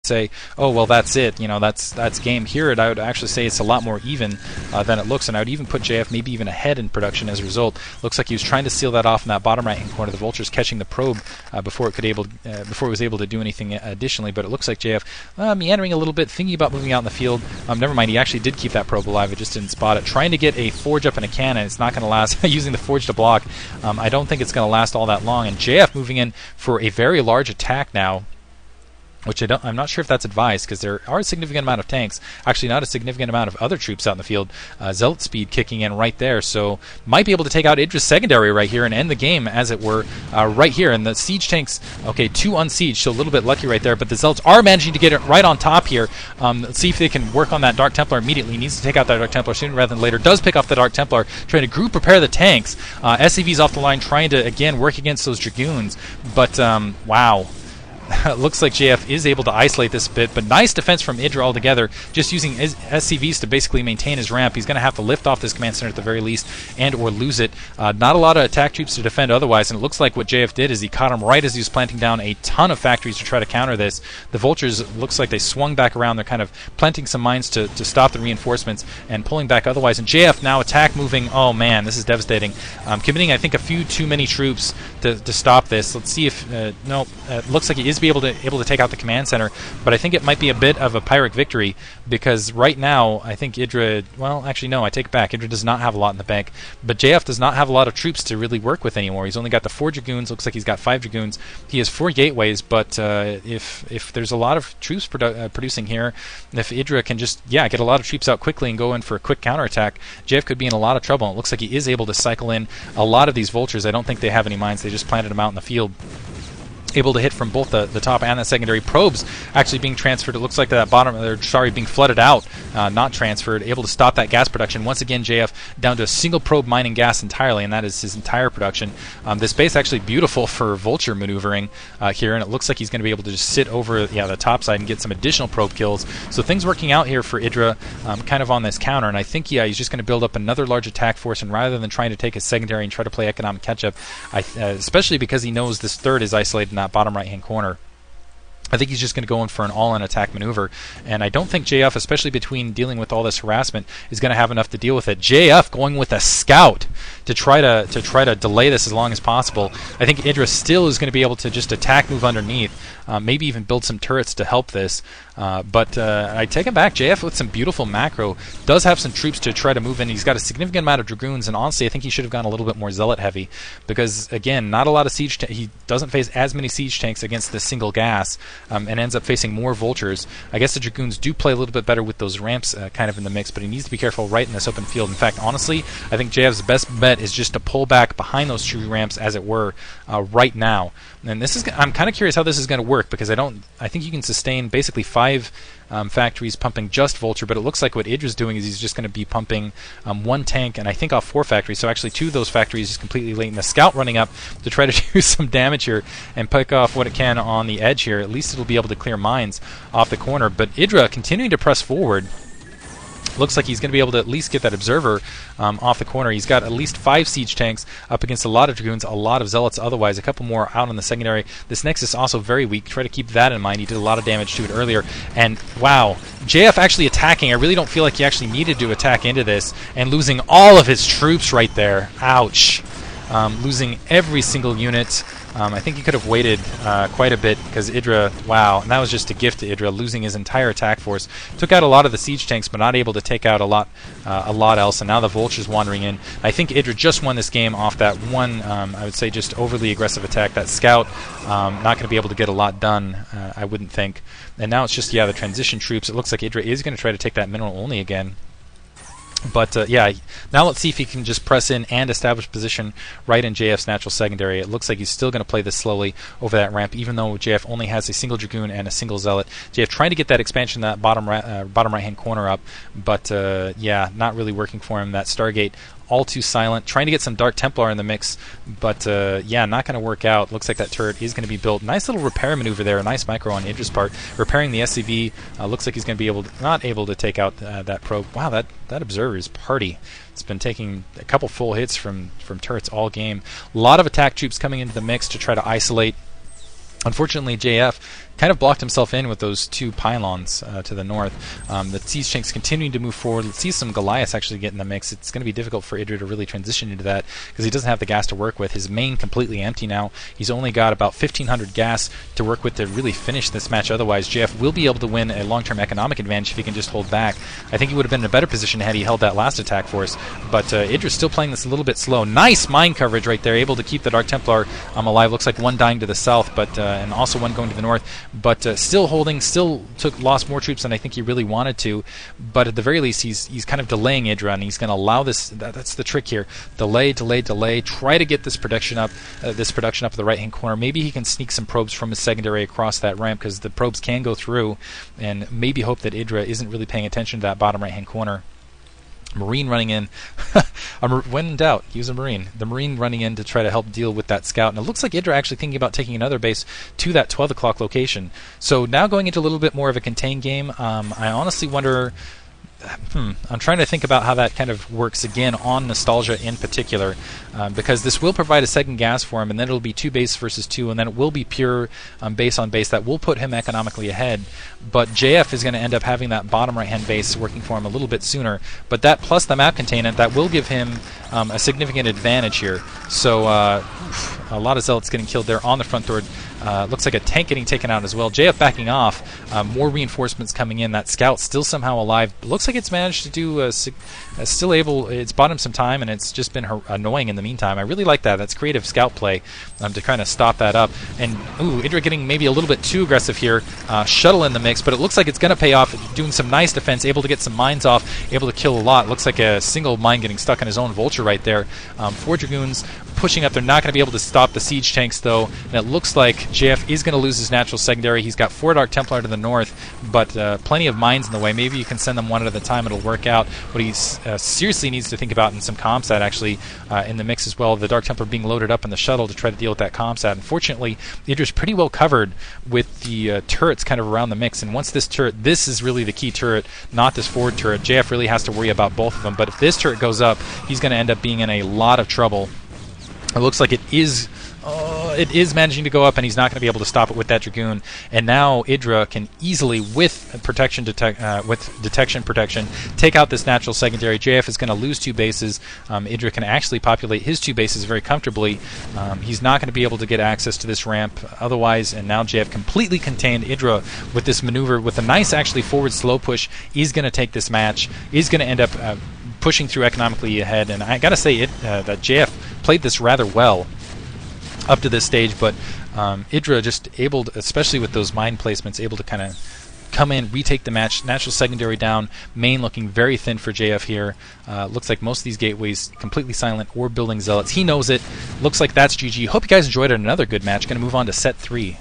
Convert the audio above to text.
say, oh, well, that's it. You know, that's game. Here, I would actually say it's a lot more even than it looks, and I would even put JF maybe even ahead in production as a result. Looks like he was trying to seal that off in that bottom right-hand corner. The Vulture's catching the probe before it was able to do anything additionally, but it looks like JF meandering a little bit, thinking about moving out in the field. Never mind, he actually did keep that probe alive. It just didn't spot it. Trying to get a forge up in a cannon. It's not going to last. Using the forge to block, I don't think it's going to last all that long. And JF moving in for a very large attack now, which I'm not sure if that's advised, because there are a significant amount of tanks. Actually, not a significant amount of other troops out in the field. Zealot speed kicking in right there, so might be able to take out Idra's secondary right here and end the game, as it were, right here. And the siege tanks, okay, 2 unsieged, so a little bit lucky right there, but the Zealots are managing to get it right on top here. Let's see if they can work on that Dark Templar immediately. He needs to take out that Dark Templar sooner rather than later. Does pick off the Dark Templar, trying to group prepare the tanks. SCV's off the line, trying to, again, work against those Dragoons, but, wow. It looks like JF is able to isolate this a bit, but nice defense from Idra altogether, just using SCVs to basically maintain his ramp. He's going to have to lift off this command center at the very least, and or lose it. Not a lot of attack troops to defend otherwise, and it looks like what JF did is he caught him right as he was planting down a ton of factories to try to counter this. The Vultures, looks like they swung back around. They're kind of planting some mines to stop the reinforcements and pulling back otherwise. And JF now attack moving. Oh man, this is devastating. Committing, I think, a few too many troops to stop this. Let's see if... no, it looks like he is able to take out the command center, but I think it might be a bit of a Pyrrhic victory, because right now I think Idra, well, actually no, I take it back. Idra does not have a lot in the bank, but JF does not have a lot of troops to really work with anymore. He's only got the 4 Dragoons. Looks like he's got 5 Dragoons. He has 4 gateways, but if there's a lot of troops producing here, if Idra can just get a lot of troops out quickly and go in for a quick counterattack, JF could be in a lot of trouble. It looks like he is able to cycle in a lot of these Vultures. I don't think they have any mines. They just planted them out in the field. Able to hit from both the top and the secondary. Probes actually being transferred. It looks like that bottom, being flooded out, not transferred. Able to stop that gas production. Once again, JF down to a single probe mining gas entirely, and that is his entire production. This base actually beautiful for Vulture maneuvering here, and it looks like he's going to be able to just sit over the top side and get some additional probe kills. So things working out here for Idra, kind of on this counter, and I think he's just going to build up another large attack force, and rather than trying to take his secondary and try to play economic catch-up, especially because he knows this third is isolated in that bottom right-hand corner, I think he's just going to go in for an all-in attack maneuver, and I don't think JF, especially between dealing with all this harassment, is going to have enough to deal with it. JF going with a scout to try to delay this as long as possible. I think Idra still is going to be able to just attack, move underneath, maybe even build some turrets to help this. But I take him back. JF with some beautiful macro does have some troops to try to move in. He's got a significant amount of Dragoons, and honestly, I think he should have gone a little bit more Zealot heavy, because again, not a lot of siege. He doesn't face as many siege tanks against this single gas. And ends up facing more Vultures. I guess the Dragoons do play a little bit better with those ramps kind of in the mix, but he needs to be careful right in this open field. In fact, honestly, I think JF's best bet is just to pull back behind those tree ramps, as it were, right now. And this is, I'm kind of curious how this is going to work, because I think you can sustain basically 5 factories pumping just Vulture, but it looks like what Idra's doing is he's just going to be pumping 1 tank, and I think off 4 factories, so actually 2 of those factories is completely late, and the scout running up to try to do some damage here and pick off what it can on the edge here. At least it'll be able to clear mines off the corner, but Idra continuing to press forward. Looks like he's going to be able to at least get that observer off the corner. He's got at least 5 siege tanks up against a lot of Dragoons, a lot of Zealots otherwise, a couple more out on the secondary. This Nexus also very weak. Try to keep that in mind. He did a lot of damage to it earlier. And wow, JF actually attacking. I really don't feel like he actually needed to attack into this, and losing all of his troops right there. Ouch. Losing every single unit. I think he could have waited quite a bit, because Idra, wow, and that was just a gift to Idra, losing his entire attack force. Took out a lot of the siege tanks, but not able to take out a lot else, and now the Vulture's wandering in. I think Idra just won this game off that one, I would say, just overly aggressive attack. That scout, not going to be able to get a lot done, I wouldn't think. And now it's just, the transition troops. It looks like Idra is going to try to take that mineral only again. But now let's see if he can just press in and establish position right in JF's natural secondary. It looks like he's still going to play this slowly over that ramp, even though JF only has a single Dragoon and a single Zealot. JF trying to get that expansion, that bottom right-hand corner up, but not really working for him. That Stargate all too silent. Trying to get some Dark Templar in the mix, but not going to work out. Looks like that turret is going to be built. Nice little repair maneuver there. A nice micro on Idra's part. Repairing the SCV. Looks like he's going to be not able to take out that probe. Wow, that observer is party. It's been taking a couple full hits from turrets all game. A lot of attack troops coming into the mix to try to isolate Unfortunately, JF kind of blocked himself in with those 2 pylons to the north. The siege tanks continuing to move forward. Let's see some Goliaths actually get in the mix. It's going to be difficult for Idra to really transition into that because he doesn't have the gas to work with. His main completely empty now. He's only got about 1,500 gas to work with to really finish this match. Otherwise, JF will be able to win a long-term economic advantage if he can just hold back. I think he would have been in a better position had he held that last attack force. But Idra's still playing this a little bit slow. Nice mine coverage right there, able to keep the Dark Templar alive. Looks like one dying to the south, but and also one going to the north. But still holding, lost more troops than I think he really wanted to, but at the very least he's kind of delaying Idra, and he's going to allow this. That's the trick here: delay, try to get this production up at the right hand corner. Maybe he can sneak some probes from his secondary across that ramp because the probes can go through, and maybe hope that Idra isn't really paying attention to that bottom right hand corner. Marine running in. When in doubt, use a Marine. The Marine running in to try to help deal with that scout. And it looks like Idra actually thinking about taking another base to that 12 o'clock location. So now going into a little bit more of a contained game, I honestly wonder... I'm trying to think about how that kind of works again on Nostalgia in particular, because this will provide a second gas for him, and then it'll be 2 base versus 2, and then it will be pure base on base. That will put him economically ahead, but JF is going to end up having that bottom right hand base working for him a little bit sooner, but that plus the map containment, that will give him a significant advantage here. So a lot of zealots getting killed there on the front door. Looks like a tank getting taken out as well. JF backing off. More reinforcements coming in. That scout still somehow alive. Looks like it's managed to do still able. It's bought him some time, and it's just been annoying in the meantime. I really like that. That's creative scout play to kind of stop that up. And Idra getting maybe a little bit too aggressive here. Shuttle in the mix, but it looks like it's going to pay off. Doing some nice defense, able to get some mines off, able to kill a lot. Looks like a single mine getting stuck in his own vulture right there. 4 dragoons pushing up. They're not going to be able to stop the siege tanks though, and it looks like JF is going to lose his natural secondary. He's got 4 Dark Templar to the north, but plenty of mines in the way. Maybe you can send them one at a time. It'll work out. What he seriously needs to think about, in some comsat actually in the mix as well, the Dark Templar being loaded up in the shuttle to try to deal with that comsat. Unfortunately, Idra's pretty well covered with the turrets kind of around the mix, and once this turret, this is really the key turret, not this forward turret. JF really has to worry about both of them, but if this turret goes up, he's going to end up being in a lot of trouble. It looks like it is managing to go up, and he's not going to be able to stop it with that Dragoon. And now Idra can easily, with detection protection, take out this natural secondary. JF is going to lose 2 bases. Idra can actually populate his 2 bases very comfortably. He's not going to be able to get access to this ramp otherwise, and now JF completely contained Idra with this maneuver, with a nice actually forward slow push. He's going to take this match. He's going to end up pushing through economically ahead, and I got to say that JF played this rather well up to this stage, but Idra just able to, especially with those mine placements, able to kind of come in, retake the match. Natural secondary down, main looking very thin for JF here. Looks like most of these gateways completely silent or building zealots. He knows it. Looks like that's GG. Hope you guys enjoyed it. Another good match. Going to move on to set 3.